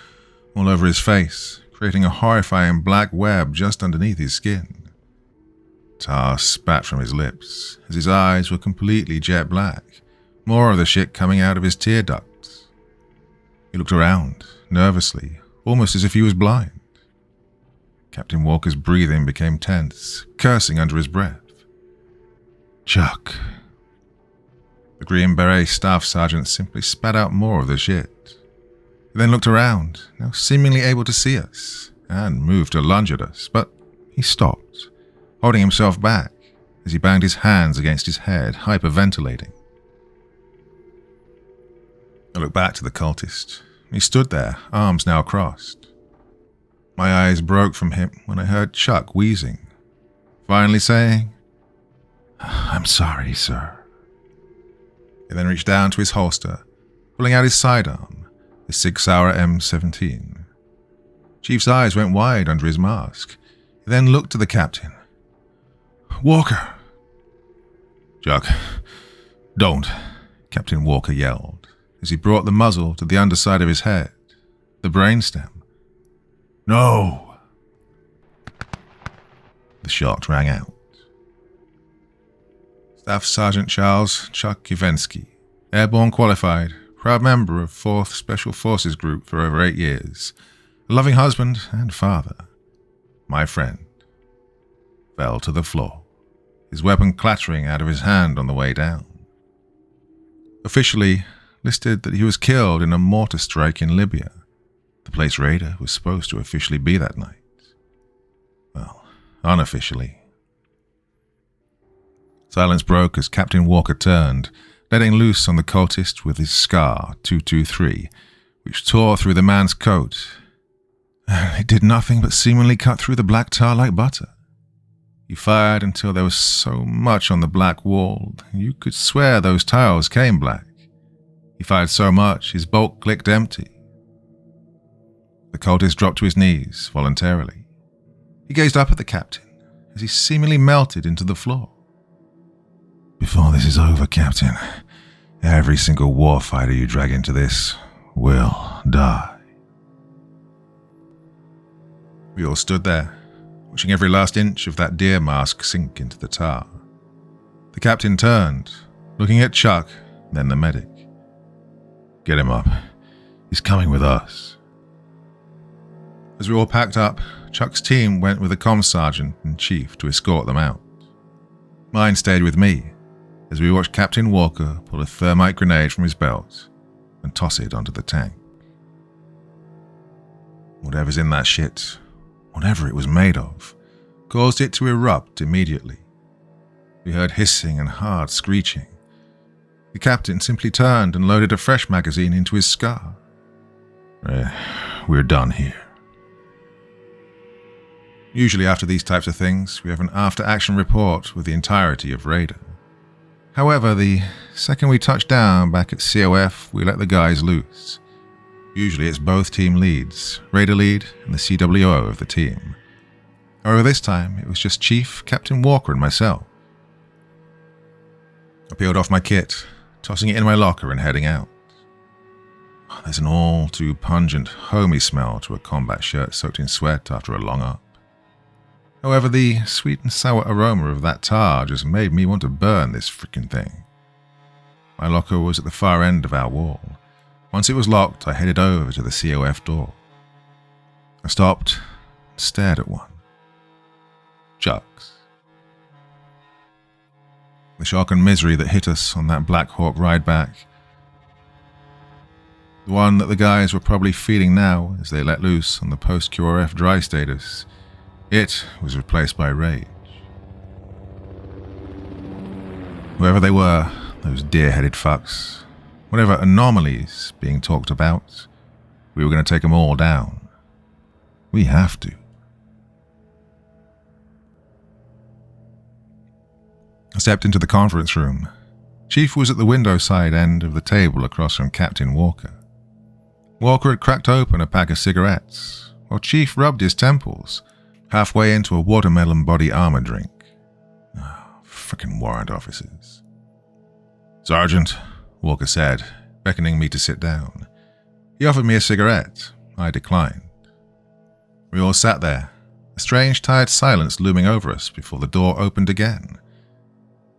all over his face, creating a horrifying black web just underneath his skin. Tar spat from his lips, as his eyes were completely jet black, more of the shit coming out of his tear ducts. He looked around, nervously, almost as if he was blind. Captain Walker's breathing became tense, cursing under his breath. "Chuck." The Green Beret staff sergeant simply spat out more of the shit. He then looked around, now seemingly able to see us, and moved to lunge at us, but he stopped, holding himself back as he banged his hands against his head, hyperventilating. I looked back to the cultist. He stood there, arms now crossed. My eyes broke from him when I heard Chuck wheezing, finally saying, "I'm sorry, sir." He then reached down to his holster, pulling out his sidearm, the Sig Sauer M17. Chief's eyes went wide under his mask. He then looked to the captain. "Walker!" "Chuck, don't," Captain Walker yelled, as he brought the muzzle to the underside of his head, the brainstem. "No!" The shot rang out. Staff Sergeant Charles Chuck Ivensky, airborne qualified, proud member of 4th Special Forces Group for over 8 years, a loving husband and father, my friend, fell to the floor, his weapon clattering out of his hand on the way down. Officially listed that he was killed in a mortar strike in Libya, the place Raider was supposed to officially be that night. Well, unofficially. Silence broke as Captain Walker turned, letting loose on the cultist with his Scar 223, which tore through the man's coat. It did nothing but seemingly cut through the black tar like butter. He fired until there was so much on the black wall, you could swear those tiles came black. He fired so much, his bolt clicked empty. The cultist dropped to his knees, voluntarily. He gazed up at the captain, as he seemingly melted into the floor. "Before this is over, Captain, every single warfighter you drag into this will die." We all stood there, watching every last inch of that deer mask sink into the tar. The captain turned, looking at Chuck, then the medic. "Get him up. He's coming with us." As we all packed up, Chuck's team went with the comm sergeant and chief to escort them out. Mine stayed with me, as we watched Captain Walker pull a thermite grenade from his belt and toss it onto the tank. Whatever's in that shit, whatever it was made of, caused it to erupt immediately. We heard hissing and hard screeching. The captain simply turned and loaded a fresh magazine into his Scar. "We're done here." Usually after these types of things, we have an after-action report with the entirety of Raider. However, the second we touch down back at COF, we let the guys loose. Usually it's both team leads, Raider lead and the CWO of the team. However, this time it was just Chief, Captain Walker and myself. I peeled off my kit, tossing it in my locker and heading out. There's an all too pungent, homey smell to a combat shirt soaked in sweat after a long up. However, the sweet and sour aroma of that tar just made me want to burn this frickin' thing. My locker was at the far end of our wall. Once it was locked, I headed over to the COF door. I stopped and stared at one. Chuck's. The shock and misery that hit us on that Black Hawk ride back. The one that the guys were probably feeling now as they let loose on the post-QRF dry status. It was replaced by rage. Whoever they were, those deer-headed fucks, whatever anomalies being talked about, we were going to take them all down. We have to. I stepped into the conference room. Chief was at the window side end of the table across from Captain Walker. Walker had cracked open a pack of cigarettes, while Chief rubbed his temples, halfway into a watermelon body armor drink. Frickin' warrant officers. "Sergeant," Walker said, beckoning me to sit down. He offered me a cigarette. I declined. We all sat there, a strange, tired silence looming over us before the door opened again.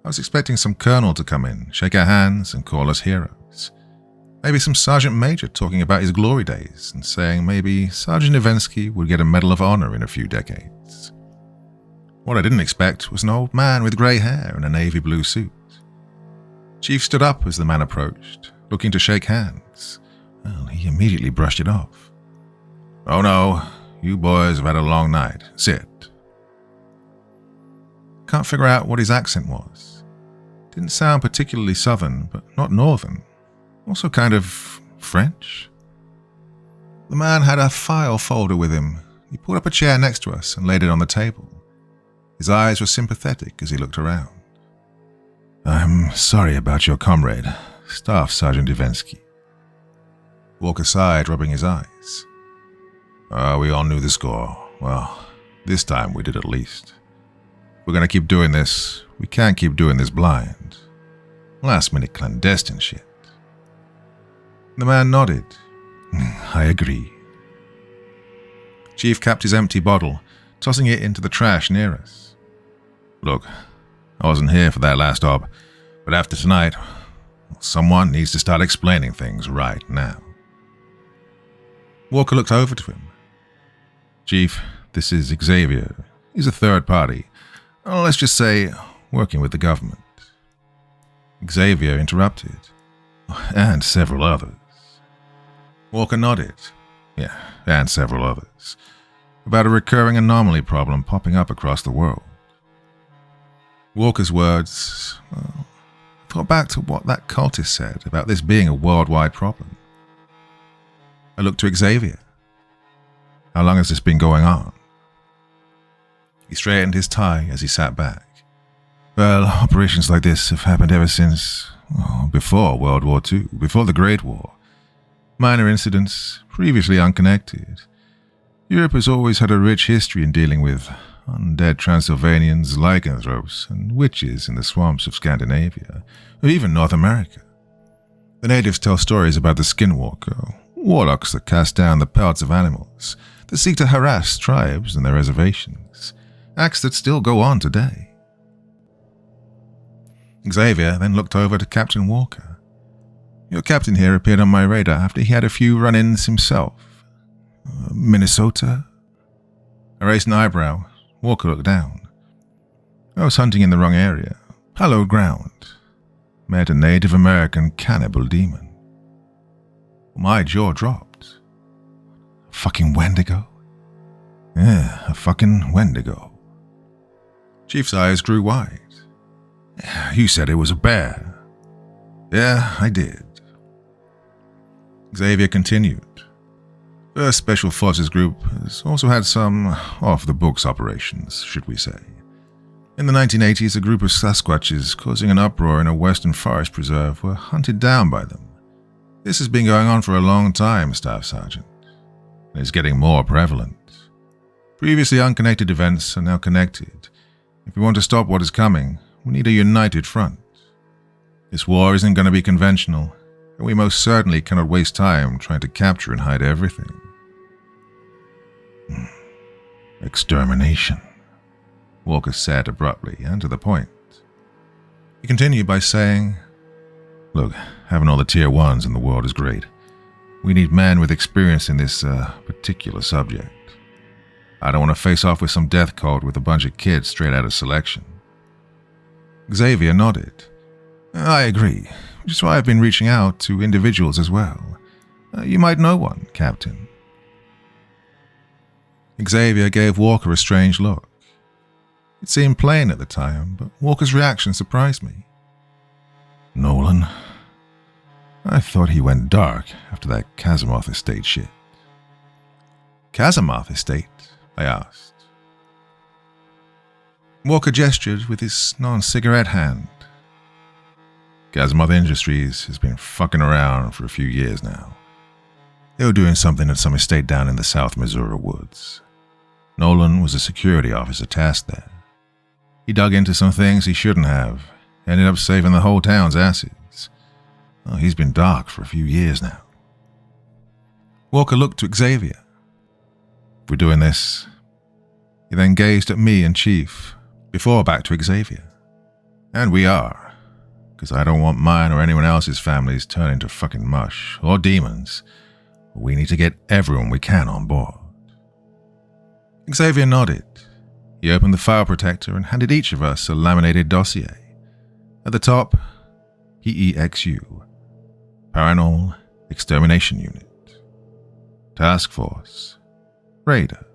I was expecting some colonel to come in, shake our hands, and call us heroes. Maybe some sergeant major talking about his glory days and saying maybe Sergeant Ivensky would get a Medal of Honor in a few decades. What I didn't expect was an old man with grey hair and a navy blue suit. Chief stood up as the man approached, looking to shake hands. Well, he immediately brushed it off. "Oh no, you boys have had a long night. Sit." Can't figure out what his accent was. Didn't sound particularly southern, but not northern. Also kind of French. The man had a file folder with him. He pulled up a chair next to us and laid it on the table. His eyes were sympathetic as he looked around. "I'm sorry about your comrade, Staff Sergeant Ivensky." Walker sighed, rubbing his eyes. We all knew the score. Well, this time we did at least. If we're going to keep doing this, we can't keep doing this blind. Last-minute clandestine shit." The man nodded. "I agree." Chief capped his empty bottle, tossing it into the trash near us. "Look, I wasn't here for that last op, but after tonight, someone needs to start explaining things right now." Walker looked over to him. "Chief, this is Xavier. He's a third party. Let's just say, working with the government." Xavier interrupted. "And several others." Walker nodded. "Yeah, and several others. About a recurring anomaly problem popping up across the world." Walker's words, I thought back to what that cultist said about this being a worldwide problem. I looked to Xavier. "How long has this been going on?" He straightened his tie as he sat back. "Well, operations like this have happened ever since, before World War II, before the Great War. Minor incidents, previously unconnected. Europe has always had a rich history in dealing with undead Transylvanians, lycanthropes, and witches in the swamps of Scandinavia, or even North America. The natives tell stories about the skinwalker, warlocks that cast down the pelts of animals, that seek to harass tribes and their reservations, acts that still go on today." Xavier then looked over to Captain Walker. "Your captain here appeared on my radar after he had a few run-ins himself. Minnesota?" I raised an eyebrow. Walker looked down. "I was hunting in the wrong area. Hallowed ground. Met a Native American cannibal demon." My jaw dropped. A fucking Wendigo? Yeah, a fucking Wendigo. Chief's eyes grew wide. "You said it was a bear." "Yeah, I did." Xavier continued. "First Special Forces Group has also had some off-the-books operations, should we say. In the 1980s, a group of Sasquatches causing an uproar in a western forest preserve were hunted down by them. This has been going on for a long time, Staff Sergeant, and is getting more prevalent. Previously unconnected events are now connected. If we want to stop what is coming, we need a united front. This war isn't going to be conventional, and we most certainly cannot waste time trying to capture and hide everything." "Extermination," Walker said abruptly and to the point. He continued by saying, "Look, having all the Tier 1s in the world is great. We need men with experience in this particular subject. I don't want to face off with some death cult with a bunch of kids straight out of selection." Xavier nodded. I agree, which is why I've been reaching out to individuals as well. You might know one, Captain. Xavier gave Walker a strange look. It seemed plain at the time, but Walker's reaction surprised me. Nolan? I thought he went dark after that Kazimoth estate shit. Kazimoth estate? I asked. Walker gestured with his non-cigarette hand. Kazimoth Industries has been fucking around for a few years now. They were doing something at some estate down in the South Missouri woods. Nolan was a security officer tasked there. He dug into some things he shouldn't have, ended up saving the whole town's asses. Oh, he's been dark for a few years now. Walker looked to Xavier. We're doing this. He then gazed at me and Chief, before back to Xavier. And we are, because I don't want mine or anyone else's families turning into fucking mush, or demons. We need to get everyone we can on board. Xavier nodded. He opened the file protector and handed each of us a laminated dossier. At the top, PEXU, Paranormal Extermination Unit, Task Force, Raider.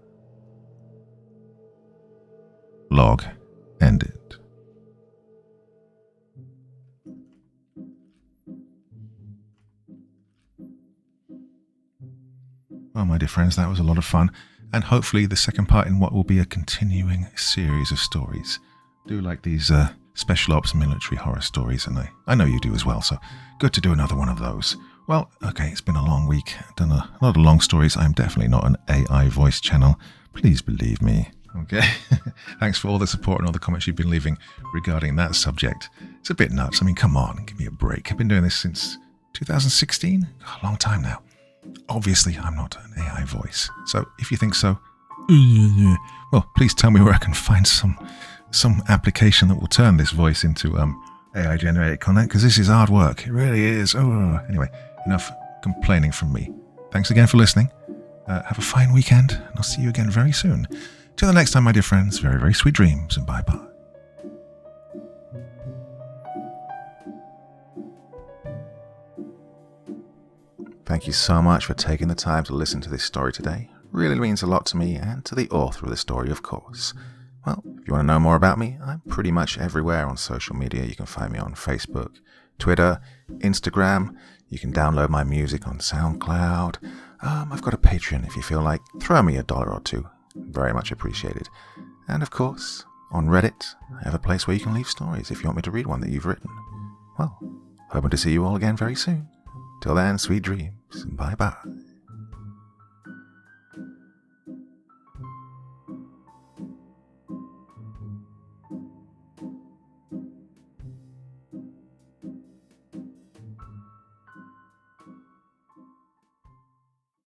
Log ended. Well, my dear friends, that was a lot of fun, and hopefully the second part in what will be a continuing series of stories. Do like these special ops military horror stories, and I know you do as well, so good to do another one of those. Well, okay, it's been a long week. I've done a lot of long stories. I'm definitely not an AI voice channel. Please believe me. Okay? Thanks for all the support and all the comments you've been leaving regarding that subject. It's a bit nuts. I mean, come on, give me a break. I've been doing this since 2016? A long time now. Obviously, I'm not an AI voice. So if you think so, well, please tell me where I can find some application that will turn this voice into AI-generated content, because this is hard work. It really is. Oh, anyway, enough complaining from me. Thanks again for listening. Have a fine weekend, and I'll see you again very soon. Till the next time, my dear friends, very, very sweet dreams, and bye-bye. Thank you so much for taking the time to listen to this story today. Really means a lot to me and to the author of the story, of course. Well, if you want to know more about me, I'm pretty much everywhere on social media. You can find me on Facebook, Twitter, Instagram. You can download my music on SoundCloud. I've got a Patreon if you feel like. Throw me $1 or $2. Very much appreciated. And of course, on Reddit, I have a place where you can leave stories if you want me to read one that you've written. Well, hoping to see you all again very soon. Till then, sweet dreams. Bye-bye.